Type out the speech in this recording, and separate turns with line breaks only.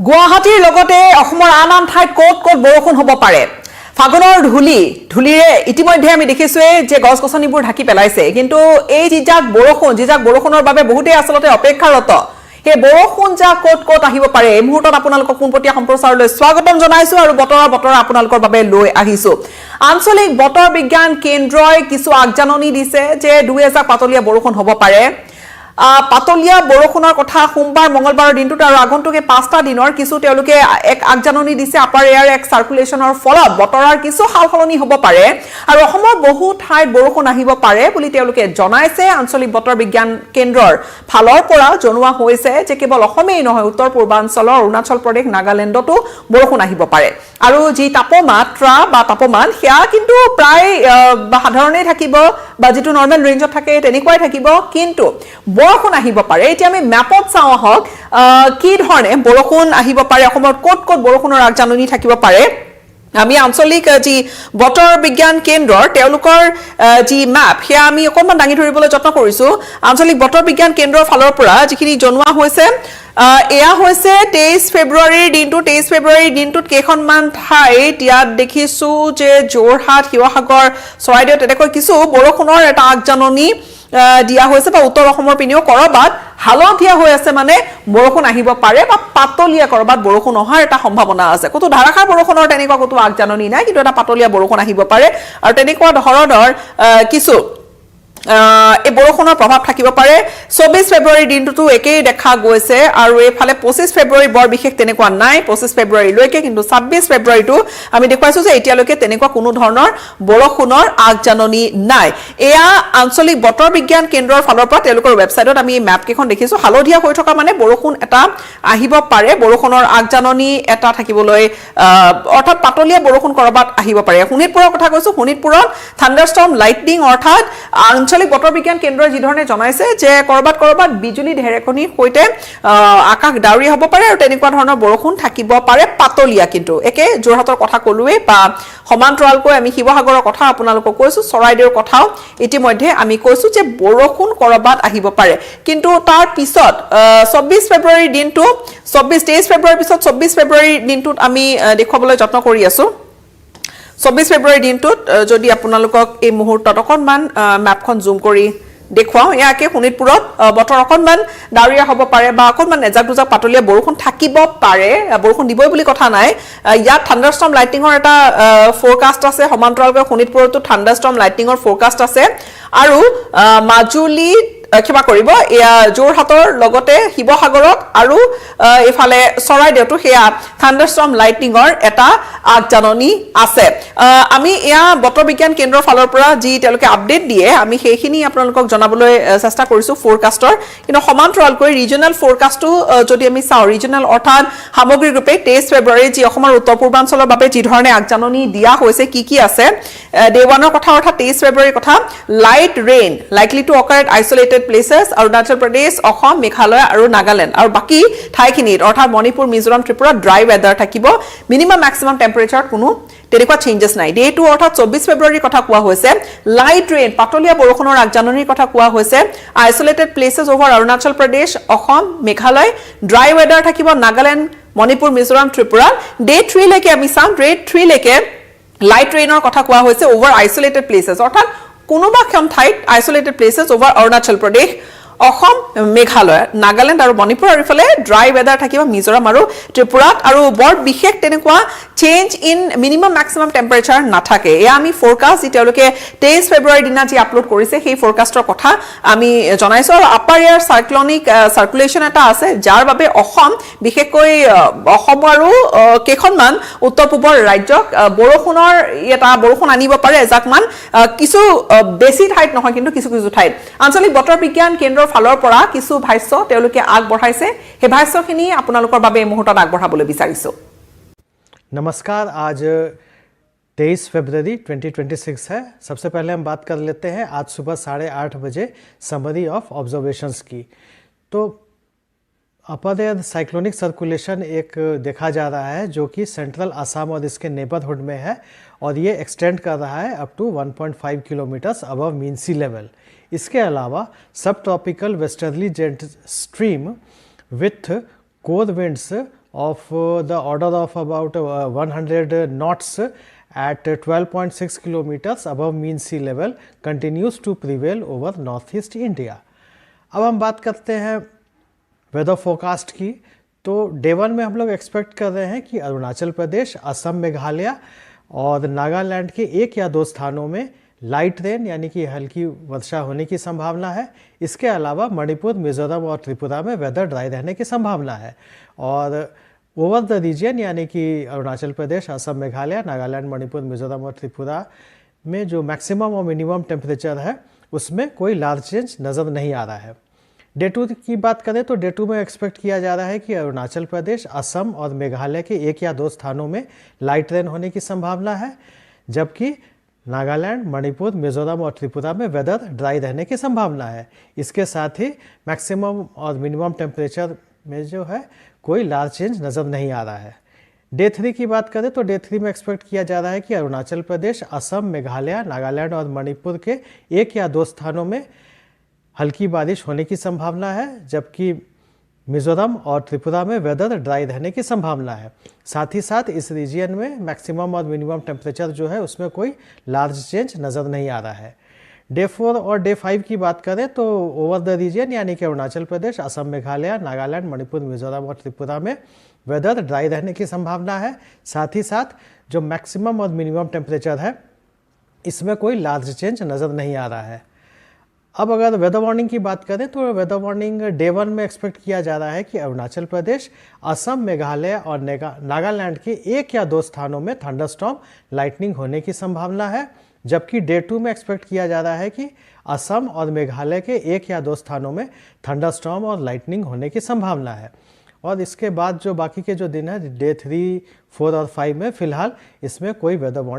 গুৱাহাটীৰ লগতে অসমৰ আন আন ঠাইত ক'ত বৰষুণ হ'ব পাৰে ফাগুনৰ ধূলিৰে ইতিমধ্যে আমি দেখিছোৱে যে গছ গছনিবোৰ ঢাকি পেলাইছে কিন্তু এই যিজাক বৰষুণৰ বাবে বহুতে আসলতে অপেক্ষাৰত হে বৰষুণ যা ক'ত আহিব পাৰে এই মুহূৰ্তত আপোনালোকক পোনপটীয়া সম্প্ৰচাৰলৈ স্বাগতম জনাইছো আৰু বতৰ আপোনালোকৰ বাবে লৈ আহিছো আঞ্চলিক বতৰ বিজ্ঞান কেন্দ্ৰই কিছু আগজাননী দিছে যে 2000 পাতলীয়া বৰষুণ হ'ব পাৰে পাতলীয়া বৰষুণৰ কথা সোমবাৰ মঙ্গলবাৰৰ দিনটোত আৰু আগন্তুকে 5টা দিনৰ কিছু তেওঁলোকে এক আগজাননী দিছে আপাৰ এয়াৰ এক সাৰ্কুলেশনৰ ফলত বতৰৰ কিছু হালসলনি হ'ব পাৰে আৰু অসমৰ বহু ঠাইত বৰষুণ আহিব পাৰে বুলি তেওঁলোকে জনাইছে আঞ্চলিক বতৰ বিজ্ঞান কেন্দ্ৰৰ ফালৰ পৰা জনোৱা হৈছে যে কেৱল অসমেই নহয় উত্তৰ পূৰ্বাঞ্চলৰ অৰুণাচল প্ৰদেশ নাগালেণ্ডতো বৰষুণ আহিব পাৰে আৰু যি তাপমাত্ৰা বা তাপমান সেয়া কিন্তু প্ৰায় সাধাৰণে থাকিব বা যেটো নৰমাল ৰেঞ্জত থাকে তেনেকুৱাই থাকিব কিন্তু বৰষুণ আহিব পাৰে এতিয়া আমি ম্যাপত চাওঁ হক কি ধৰণে বৰষুণ আহিব পাৰে অসমৰ ক'ত বৰষুণৰ আগজাননী থাকিব পাৰে আমি আঞ্চলিক যি বতৰ বিজ্ঞান কেন্দ্ৰৰ তেওঁলোকৰ যি ম্যাপ সেয়া আমি অকমান দাঙি ধৰিবলৈ যত্ন কৰিছো আঞ্চলিক বতৰ বিজ্ঞান কেন্দ্ৰৰ ফালৰ পৰা যিখিনি জনোৱা হৈছে এয়া হৈছে 23 ফেব্ৰুৱাৰীৰ দিনটোত কেইখনমান ঠাইত ইয়াত দেখিছো যে জোৰহাট শিৱসাগৰ চৰাইদেউ তেনেকৈ কিছু বৰষুণৰ এটা আগজাননী দিয়া হৈছে বা উত্তৰ অসমৰ পিনিও কৰবাত হালধীয়া হৈ আছে মানে বৰষুণ আহিব পাৰে বা পাতলীয়া কৰবাত বৰষুণ অহাৰ এটা সম্ভাৱনা আছে কত ধাৰাসাৰ বৰষুণৰ তেনেকুৱা কত আগজাননী নাই কিন্তু এটা পাতলীয়া বৰষুণ আহিব পাৰে আৰু তেনেকুৱা ধৰণৰ কিছু এই বৰষুণৰ প্ৰভাৱ থাকিব পাৰে 24 ফেব্ৰুৱাৰীৰ দিনটোতো একেই দেখা গৈছে আৰু এফালে 25 ফেব্ৰুৱাৰী বৰ বিশেষ তেনেকুৱা নাই 25 ফেব্ৰুৱাৰীলৈকে কিন্তু 26 ফেব্ৰুৱাৰীটো আমি দেখুৱাইছো যে এতিয়ালৈকে তেনেকুৱা কোনো ধৰণৰ বৰষুণৰ আগজাননী নাই এয়া আঞ্চলিক বতৰ বিজ্ঞান কেন্দ্ৰৰ ফালৰ পৰা তেওঁলোকৰ ৱেবছাইটত আমি ম্যাপ কেখন দেখিছো হালধীয়া হৈ থকা মানে বৰষুণ এটা আহিব পাৰে বৰষুণৰ আগজাননী এটা থাকিবলৈ অৰ্থাৎ পাতলীয়া বৰষুণ কৰবাত আহিব পাৰে শোণিতপুৰৰ কথা কৈছো শোণিতপুৰত থান্ডাৰষ্টৰ্ম লাইটনিং অৰ্থাৎ আঞ্চলিক বতৰ বিজ্ঞান কেন্দ্ৰই যি ধৰণে জনাইছে যে কৰবাত বিজুলী ঢেৰেকণিৰ সৈতে আকাশ ডাৱৰীয়া হ'ব পাৰে আৰু তেনেকুৱা ধৰণৰ বৰষুণ থাকিব পাৰে পাতলীয়া কিন্তু একে জোৰহাটৰ কথা কলোৱে বা সমান্তৰালকৈ আমি শিৱসাগৰৰ কথা আপোনালোকক কৈছো চৰাইদেউৰ কথাও ইতিমধ্যে আমি কৈছো যে বৰষুণ কৰবাত আহিব পাৰে কিন্তু তাৰ পিছত 24 ফেব্ৰুৱাৰীৰ দিনটো 23 ফেব্ৰুৱাৰীৰ পিছত 24 ফেব্ৰুৱাৰীৰ দিনটোত আমি দেখুৱাবলৈ যত্ন কৰি আছো 24 ফেব্ৰুৱাৰীৰ দিনটোত যদি আপোনালোকক এই মুহূৰ্তত অকনমান ম্যাপখন জুম কৰি দেখুৱাও ইয়াকে শোণিতপুৰত বতৰ অকনমান ডাৱৰীয়া হ'ব পাৰে বা অকনমান এজাক দুজাক পাতলীয়া বৰষুণ থাকিব পাৰে বৰষুণ দিবই বুলি কথা নাই ইয়াত থান্ডাৰষ্টৰ্ম লাইটনিঙৰ এটা ফৰকাষ্ট আছে সমান্তৰালকৈ শোণিতপুৰতো থান্ডাৰষ্টৰ্ম লাইটনিঙৰ ফৰকাষ্ট আছে আৰু মাজুলী ক্ষমা কৰিব এয়া জোৰহাটৰ লগতে শিৱসাগৰত আৰু এফালে চৰাইদেউতো সেয়া থান্ডাৰষ্টৰ্ম লাইটনিঙৰ এটা আগজাননী আছে আমি এয়া বতৰ বিজ্ঞান কেন্দ্ৰৰ ফালৰ পৰা যি তেওঁলোকে আপডেট দিয়ে আমি সেইখিনি আপোনালোকক জনাবলৈ চেষ্টা কৰিছো ফৰকাষ্টৰ কিন্তু সমান্তৰালকৈ ৰিজনাল ফৰকাষ্টটো যদি আমি চাও ৰিজনাল অৰ্থাৎ সামগ্ৰিকৰূপে 23 ফেব্ৰুৱাৰী যি অসমৰ উত্তৰ পূৰ্বাঞ্চলৰ বাবে যি ধৰণে আগজাননী দিয়া হৈছে কি আছে ডে 1ৰ কথা অৰ্থাৎ 23 ফেব্ৰুৱাৰীৰ কথা light rain likely to occur at isolated places Arunachal Pradesh Assam Meghalaya আৰু Nagaland আৰু বাকি ঠাইখিনিত অৰ্থাৎ মণিপুৰ মিজোৰাম ত্ৰিপুৰা ড্ৰাই ওয়েদাৰ থাকিব মিনিমাম ম্যাক্সিমাম টেম্পাৰেচাৰ কোনো তেনেকুৱা চেঞ্জেছ নাই ডে 2 অৰ্থাৎ 24 ফেব্ৰুৱাৰীৰ কথা কোৱা হৈছে লাইট ৰেইন পাতলীয়া বৰষুণৰ আগজাননীৰ কথা কোৱা হৈছে isolated প্লেसेस over Arunachal Pradesh Assam Meghalaya dry ওয়েদাৰ থাকিব নাগালেণ্ড মণিপুৰ মিজোৰাম ত্ৰিপুৰা ডে 3 লৈকে আমি চাম ডে 3 লৈকে লাইট ৰেইনৰ কথা কোৱা হৈছে ওভাৰ আইসোলেটেড প্লেसेस অৰ্থাৎ কোনোবা ক্ষম ঠাইত আইসোলেটেড প্লেसेस ওভাৰ অৰুণাচল প্ৰদেশ অসম মেঘালয় নাগালেণ্ড আৰু মণিপুৰ আৰু ইফালে ড্ৰাই ওয়েদাৰ থাকিব মিজোৰাম আৰু ত্ৰিপুৰাত আৰু বৰ বিশেষ তেনেকুৱা change in minimum maximum temperature নাথাকে এয়া আমি ফৰকাষ্ট যি তেওঁলোকে 23 ফেব্ৰুৱাৰীৰ দিনা যি আপলোড কৰিছে সেই ফৰকাষ্টৰ কথা আমি জনাইছো আৰু আপাৰ এয়াৰ সাইক্লনিক সাৰ্কুলেশন এটা আছে যাৰ বাবে অসম বিশেষকৈ অসম আৰু কেইখনমান উত্তৰ পূবৰ ৰাজ্যক বৰষুণ আনিব পাৰে এজাকমান কিছু বেছি ঠাইত নহয় কিন্তু কিছু ঠাইত আঞ্চলিক বতৰ বিজ্ঞান কেন্দ্ৰৰ ফালৰ পৰা কিছু ভাষ্য তেওঁলোকে আগবঢ়াইছে হে ভাষ্যখিনি আপোনালোকৰ বাবে এই মুহূৰ্তত আগবঢ়াবলৈ বিচাৰিছো
नमस्कार आज 23 फरवरी 2026 है सबसे पहले हम बात कर लेते हैं आज सुबह 8:30 बजे समरी ऑफ ऑब्जर्वेशंस की तो अपर एयर साइक्लोनिक सर्कुलेशन एक देखा जा रहा है जो कि सेंट्रल असम और इसके नेबरहुड में है और ये एक्सटेंड कर रहा है up to 1.5 kilometres above mean sea level इसके अलावा subtropical westerly jet stream with core winds of the order of about 100 knots at 12.6 kilometers above mean sea level continues to prevail over northeast India. अब हम बात करते हैं weather forecast की। तो day 1 में हम लोग एक्सपेक्ट कर रहे हैं कि अरुणाचल प्रदेश, असम, मेघालय और नागालैंड के एक या दो स्थानों में लाइट रेन यानी कि हल्की वर्षा होने की संभावना है। इसके अलावा मणिपुर, मिजोरम और त्रिपुरा में वेदर ड्राई रहने की संभावना है। और ओवर द रीजन यानी कि अरुणाचल प्रदेश, असम, मेघालय, नागालैंड, मणिपुर, मिजोरम और त्रिपुरा में जो मैक्सिमम और मिनिमम टेम्परेचर है उसमें कोई लार्ज चेंज नज़र नहीं आ रहा है। डे 2 की बात करें तो डे 2 में एक्सपेक्ट किया जा रहा है कि अरुणाचल प्रदेश, असम और मेघालय के एक या दो स्थानों में लाइट रेन होने की संभावना है, जबकि नागालैंड, मणिपुर, मिजोरम और त्रिपुरा में वेदर ड्राई रहने की संभावना है। इसके साथ ही मैक्सिमम और मिनिमम टेम्परेचर में जो है कोई लार्ज चेंज नज़र नहीं आ रहा है। डे 3 की बात करें तो डे 3 में एक्सपेक्ट किया जा रहा है कि अरुणाचल प्रदेश, असम, मेघालय, नागालैंड और मणिपुर के एक या दो स्थानों में हल्की बारिश होने की संभावना है, जबकि मिजोरम और त्रिपुरा में वेदर ड्राई रहने की संभावना है। साथ ही साथ इस रीजन में मैक्सिमम और मिनिमम टेम्परेचर जो है उसमें कोई लार्ज चेंज नज़र नहीं आ रहा है। डे 4 और डे 5 की बात करें तो ओवर द रीजन यानी कि अरुणाचल प्रदेश, असम, मेघालय, नागालैंड, मणिपुर, मिजोरम और त्रिपुरा में वेदर ड्राई रहने की संभावना है। साथ ही साथ जो मैक्सिमम और मिनिमम टेम्परेचर है इसमें कोई लार्ज चेंज नज़र नहीं आ रहा है। अब अगर वेदर वार्निंग की बात करें तो वेदर वार्निंग डे 1 में एक्सपेक्ट किया जा रहा है कि अरुणाचल प्रदेश, असम, मेघालय और नागालैंड के एक या दो स्थानों में थंडरस्टॉर्म, लाइटनिंग होने की संभावना है, जबकि डे 2 में एक्सपेक्ट किया जा रहा है कि असम और मेघालय के एक या दो स्थानों में थंडरस्टॉर्म और लाइटनिंग होने की संभावना है। और इसके बाद जो बाकी के जो दिन है डे 3, 4 और 5 में फिलहाल इसमें कोई वेदर वार्निंग